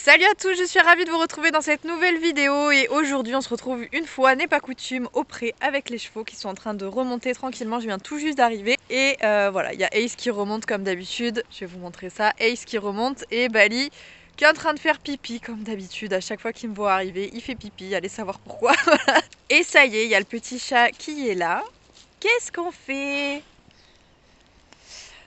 Salut à tous, je suis ravie de vous retrouver dans cette nouvelle vidéo et aujourd'hui on se retrouve une fois n'est pas coutume au pré avec les chevaux qui sont en train de remonter tranquillement. Je viens tout juste d'arriver et voilà, il y a Ace qui remonte comme d'habitude, je vais vous montrer ça, Ace qui remonte et Bali qui est en train de faire pipi comme d'habitude. À chaque fois qu'il me voit arriver, il fait pipi, allez savoir pourquoi. Et ça y est, il y a le petit chat qui est là. Qu'est-ce qu'on fait ?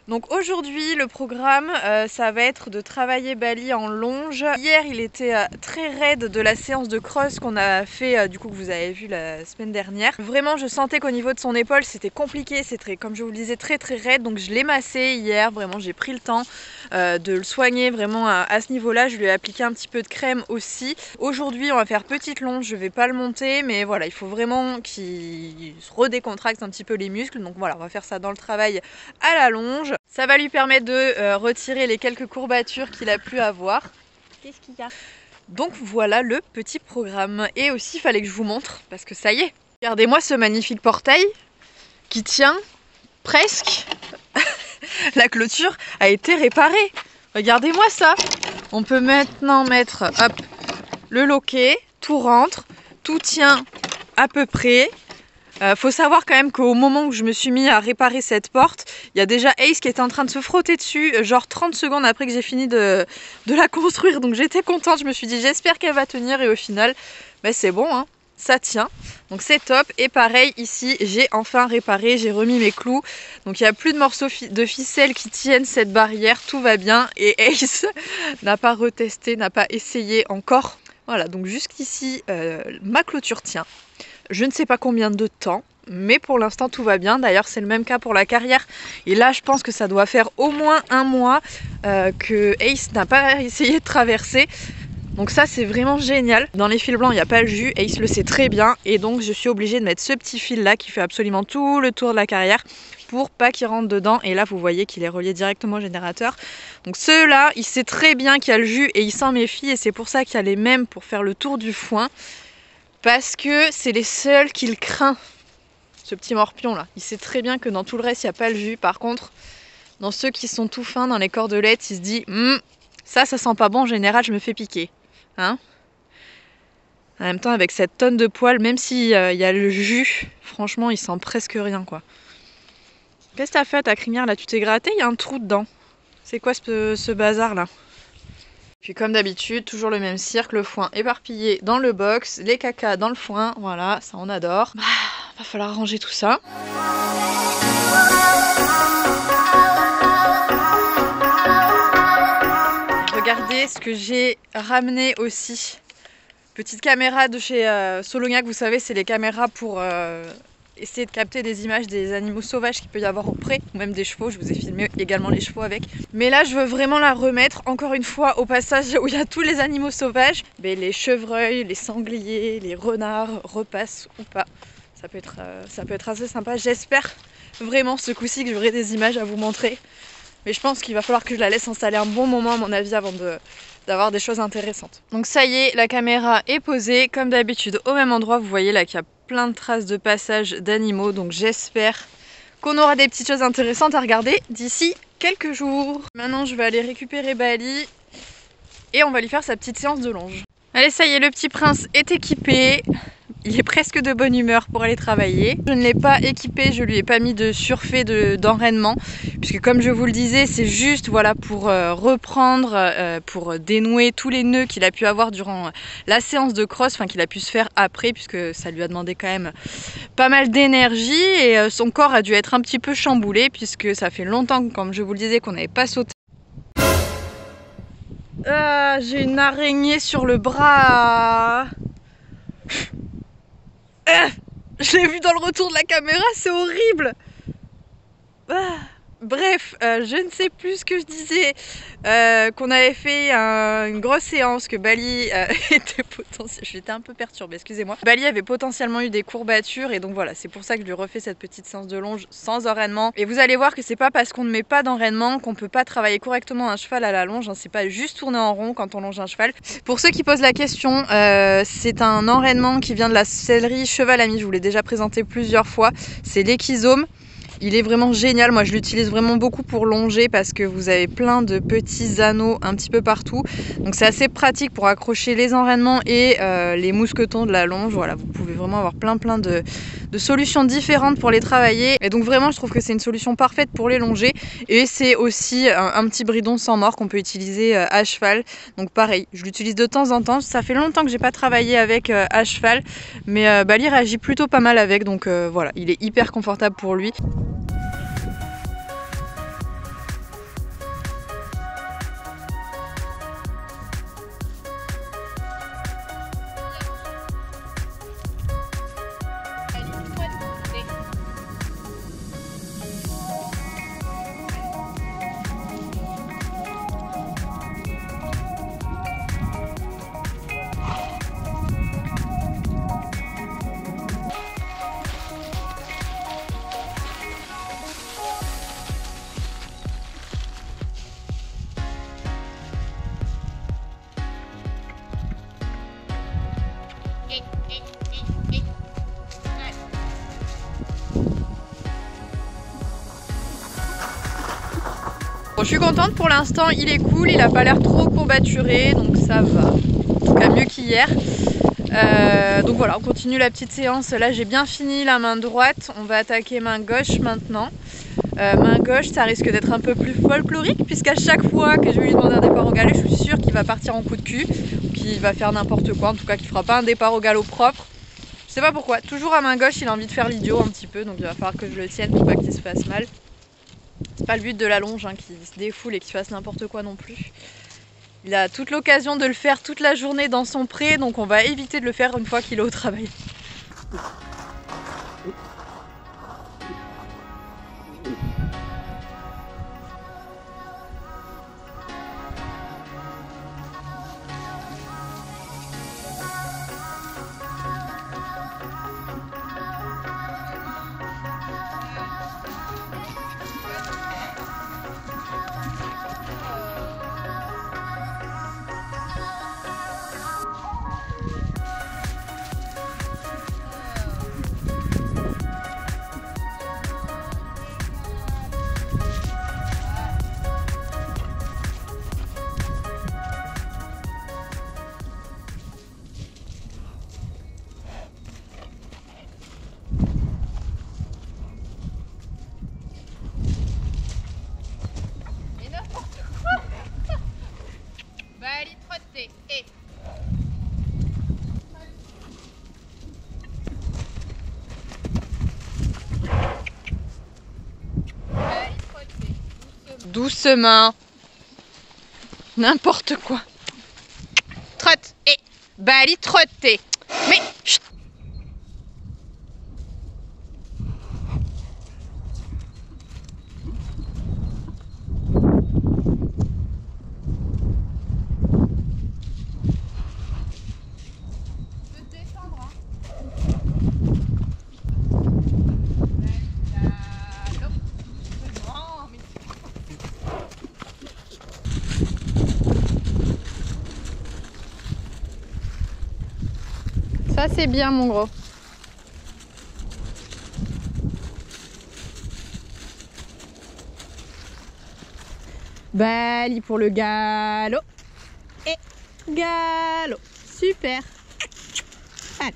Donc aujourd'hui le programme ça va être de travailler Bali en longe. Hier il était très raide de la séance de cross qu'on a fait du coup que vous avez vu la semaine dernière. Vraiment je sentais qu'au niveau de son épaule c'était compliqué, c'était comme je vous le disais très raide, donc je l'ai massé hier, vraiment j'ai pris le temps de le soigner vraiment à ce niveau là. Je lui ai appliqué un petit peu de crème aussi. Aujourd'hui on va faire petite longe, je vais pas le monter mais voilà il faut vraiment qu'il se redécontracte un petit peu les muscles, donc voilà on va faire ça dans le travail à la longe. Ça va lui permettre de retirer les quelques courbatures qu'il a pu avoir. Qu'est-ce qu'il y a ? Donc voilà le petit programme. Et aussi il fallait que je vous montre, parce que ça y est. Regardez-moi ce magnifique portail qui tient presque. La clôture a été réparée. Regardez-moi ça. On peut maintenant mettre hop, le loquet, tout rentre, tout tient à peu près. Faut savoir quand même qu'au moment où je me suis mis à réparer cette porte, il y a déjà Ace qui était en train de se frotter dessus, genre 30 secondes après que j'ai fini de la construire. Donc j'étais contente, je me suis dit j'espère qu'elle va tenir et au final, bah, c'est bon, hein, ça tient. Donc c'est top. Et pareil ici, j'ai enfin réparé, j'ai remis mes clous. Donc il n'y a plus de morceaux de ficelle qui tiennent cette barrière, tout va bien. Et Ace n'a pas retesté, n'a pas essayé encore. Voilà, donc jusqu'ici, ma clôture tient. Je ne sais pas combien de temps, mais pour l'instant tout va bien. D'ailleurs c'est le même cas pour la carrière. Et là je pense que ça doit faire au moins un mois que Ace n'a pas essayé de traverser. Donc ça c'est vraiment génial. Dans les fils blancs il n'y a pas le jus, Ace le sait très bien. Et donc je suis obligée de mettre ce petit fil là qui fait absolument tout le tour de la carrière pour pas qu'il rentre dedans. Et là vous voyez qu'il est relié directement au générateur. Donc ceux-là il sait très bien qu'il y a le jus et il s'en méfie. Et c'est pour ça qu'il y a les mêmes pour faire le tour du foin. Parce que c'est les seuls qu'il craint, ce petit morpion là. Il sait très bien que dans tout le reste il n'y a pas le jus. Par contre, dans ceux qui sont tout fins, dans les cordelettes, il se dit ça sent pas bon, en général je me fais piquer. Hein, en même temps avec cette tonne de poils, même s'il y a le jus, franchement il sent presque rien quoi. Qu'est-ce que t'as fait à ta crinière là? Tu t'es gratté? Il y a un trou dedans. C'est quoi ce bazar là? Puis comme d'habitude, toujours le même cirque, le foin éparpillé dans le box, les cacas dans le foin, voilà, ça on adore. Bah, va falloir ranger tout ça. Regardez ce que j'ai ramené aussi. Petite caméra de chez Solognac, vous savez, c'est les caméras pour essayer de capter des images des animaux sauvages qu'il peut y avoir au pré, ou même des chevaux. Je vous ai filmé également les chevaux avec. Mais là je veux vraiment la remettre encore une fois au passage où il y a tous les animaux sauvages. Mais les chevreuils, les sangliers, les renards repassent ou pas. Ça peut être assez sympa. J'espère vraiment ce coup-ci que j'aurai des images à vous montrer. Mais je pense qu'il va falloir que je la laisse installer un bon moment à mon avis avant d'avoir des choses intéressantes. Donc ça y est, la caméra est posée comme d'habitude au même endroit. Vous voyez là qu'il y a plein de traces de passage d'animaux, donc j'espère qu'on aura des petites choses intéressantes à regarder d'ici quelques jours. Maintenant je vais aller récupérer Bali et on va lui faire sa petite séance de longe. Allez, ça y est, le petit prince est équipé. Il est presque de bonne humeur pour aller travailler. Je ne l'ai pas équipé, je lui ai pas mis de surfait d'enraînement, puisque comme je vous le disais, c'est juste voilà, pour reprendre, pour dénouer tous les nœuds qu'il a pu avoir durant la séance de cross, enfin qu'il a pu se faire après, puisque ça lui a demandé quand même pas mal d'énergie et son corps a dû être un petit peu chamboulé, puisque ça fait longtemps, comme je vous le disais, qu'on n'avait pas sauté. Ah, j'ai une araignée sur le bras. Je l'ai vu dans le retour de la caméra, c'est horrible. Bref, je ne sais plus ce que je disais, qu'on avait fait une grosse séance, que Bali était potentiellement... J'étais un peu perturbée, excusez-moi. Bali avait potentiellement eu des courbatures et donc voilà, c'est pour ça que je lui refais cette petite séance de longe sans enraînement. Et vous allez voir que c'est pas parce qu'on ne met pas d'enraînement qu'on peut pas travailler correctement un cheval à la longe, hein. C'est pas juste tourner en rond quand on longe un cheval. Pour ceux qui posent la question, c'est un enraînement qui vient de la sellerie Cheval Ami, je vous l'ai déjà présenté plusieurs fois, c'est l'équisome. il est vraiment génial. Moi je l'utilise vraiment beaucoup pour longer parce que vous avez plein de petits anneaux un petit peu partout. Donc c'est assez pratique pour accrocher les enraînements et les mousquetons de la longe. Voilà, vous pouvez vraiment avoir plein de solutions différentes pour les travailler. Et donc vraiment je trouve que c'est une solution parfaite pour les longer. Et c'est aussi un petit bridon sans mort qu'on peut utiliser à cheval. Donc pareil, je l'utilise de temps en temps. Ça fait longtemps que j'ai pas travaillé avec à cheval, mais Bali réagit plutôt pas mal avec. Donc voilà, il est hyper confortable pour lui. Bon, je suis contente pour l'instant, il est cool, il a pas l'air trop courbaturé, donc ça va. En tout cas mieux qu'hier. Donc voilà, on continue la petite séance. Là j'ai bien fini la main droite, on va attaquer main gauche maintenant. Main gauche, ça risque d'être un peu plus folklorique, puisqu'à chaque fois que je vais lui demander un départ au galop, je suis sûre qu'il va partir en coup de cul, qu'il va faire n'importe quoi, en tout cas qu'il fera pas un départ au galop propre. Je sais pas pourquoi, toujours à main gauche il a envie de faire l'idiot un petit peu, donc il va falloir que je le tienne pour pas qu'il se fasse mal. C'est pas le but de la longe, hein, qu'il se défoule et qu'il fasse n'importe quoi non plus. Il a toute l'occasion de le faire toute la journée dans son pré, donc on va éviter de le faire une fois qu'il est au travail. Bali trotter et Bali trotter Doucement. N'importe quoi. trotte et Bali trotter. Mais chut. Ça c'est bien mon gros. Bali pour le galop. Et galop. Super. Allez.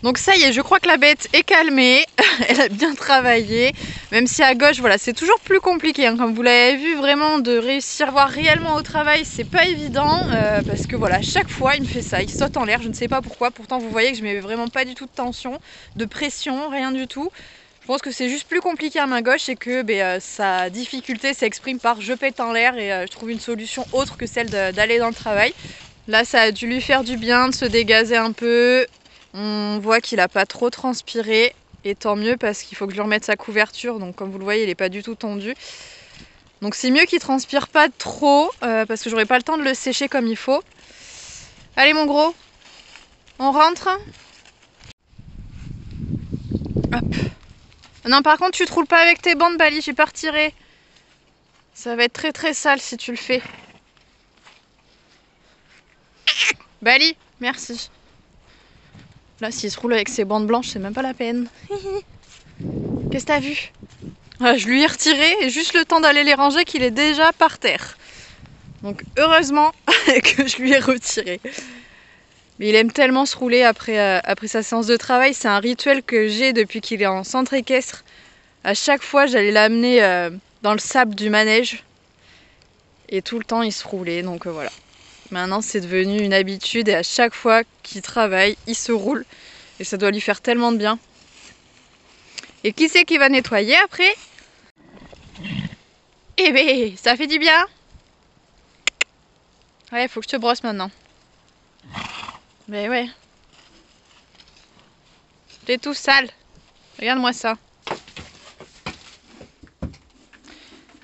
Donc ça y est, je crois que la bête est calmée. Elle a bien travaillé. Même si à gauche, voilà, c'est toujours plus compliqué. Hein. Comme vous l'avez vu, vraiment de réussir à voir réellement au travail, c'est pas évident. Parce que voilà, chaque fois, il me fait ça. Il saute en l'air, je ne sais pas pourquoi. Pourtant, vous voyez que je mets vraiment pas du tout de tension, de pression, rien du tout. Je pense que c'est juste plus compliqué à main gauche et que sa difficulté s'exprime par je pète en l'air et je trouve une solution autre que celle d'aller dans le travail. Là, ça a dû lui faire du bien de se dégazer un peu. On voit qu'il n'a pas trop transpiré. Et tant mieux parce qu'il faut que je lui remette sa couverture. Donc comme vous le voyez, il n'est pas du tout tendu. Donc c'est mieux qu'il transpire pas trop parce que j'aurai pas le temps de le sécher comme il faut. Allez mon gros, on rentre. Hop. Non par contre tu te roules pas avec tes bandes Bali, j'ai pas retiré. Ça va être très très sale si tu le fais. Bali, merci. Là s'il se roule avec ses bandes blanches, c'est même pas la peine. Qu'est-ce que t'as vu? Je lui ai retiré et juste le temps d'aller les ranger qu'il est déjà par terre. Donc heureusement que je lui ai retiré. Mais il aime tellement se rouler après sa séance de travail. C'est un rituel que j'ai depuis qu'il est en centre équestre. À chaque fois, j'allais l'amener dans le sable du manège. Et tout le temps, il se roulait. Donc voilà. Maintenant, c'est devenu une habitude. Et à chaque fois qu'il travaille, il se roule. Et ça doit lui faire tellement de bien. Et qui c'est qui va nettoyer après? Eh ben, ça fait du bien. Ouais, faut que je te brosse maintenant. Mais ouais. T'es tout sale. Regarde-moi ça.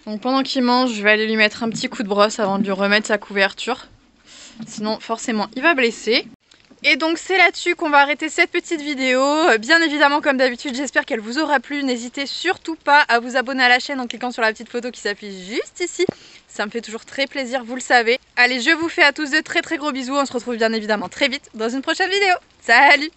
Donc pendant qu'il mange, je vais aller lui mettre un petit coup de brosse avant de lui remettre sa couverture. Sinon, forcément, il va blesser. Et donc c'est là-dessus qu'on va arrêter cette petite vidéo. Bien évidemment, comme d'habitude, j'espère qu'elle vous aura plu. N'hésitez surtout pas à vous abonner à la chaîne en cliquant sur la petite photo qui s'affiche juste ici. Ça me fait toujours très plaisir, vous le savez. Allez, je vous fais à tous de très gros bisous. On se retrouve bien évidemment très vite dans une prochaine vidéo. Salut!